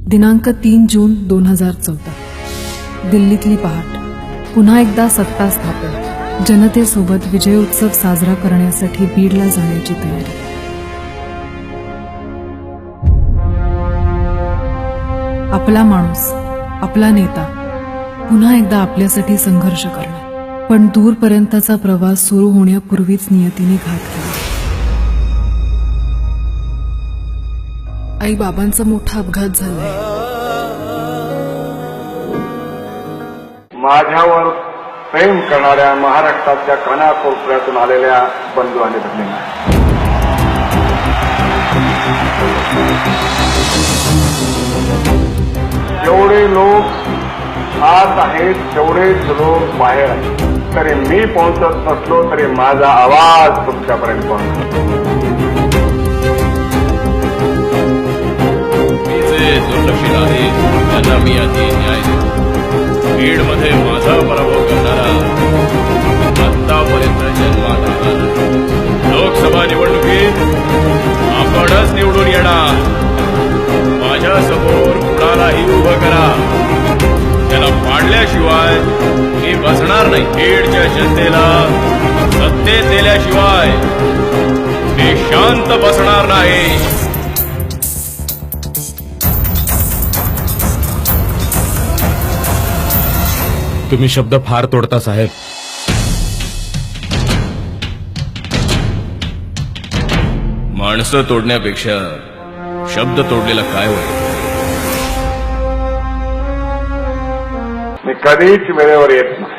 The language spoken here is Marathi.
दिनांक 3 जून 2014 दिल्लीतली पहाट. पुन्हा एकदा सत्ता स्थापन. जनतेसोबत विजय उत्सव साजरा करण्यासाठी बीडला जाण्याची तयारी. आपला माणूस, आपला नेता पुन्हा एकदा आपल्यासाठी संघर्ष करणार. पण दूरपर्यंतचा प्रवास सुरू होण्यापूर्वीच नियतीने घात केला. आई बाबांचा मोठा अपघात झालाय. माझ्यावर प्रेम करणाऱ्या महाराष्ट्राच्या कानाकोपऱ्यातून आलेल्या बंधू आणि भगिनींना जेवढे लोक आत आहेत तेवढेच लोक बाहेर आहेत. तरी मी पोहोचत नसलो तरी माझा आवाज तुमच्यापर्यंत पोहोचतो. दुर्लक्षित आहे त्यांना मी आधी न्याय देतो. बीडमध्ये माझा पराभव करणारा आतापर्यंत जन्मात आला नाही. लोकसभा निवडणुकीत आपणच निवडून येणार. माझ्या समोर कुणालाही उभं करा, त्याला पाडल्याशिवाय मी बसणार नाही. बीडच्या जनतेला सत्तेत दिल्याशिवाय मी शांत बसणार नाही. तुम्ही शब्द फार तोडता साहेब. माणसं तोडण्यापेक्षा शब्द तोडलेला काय होईल. मी कधीच वेळेवर येत नाही.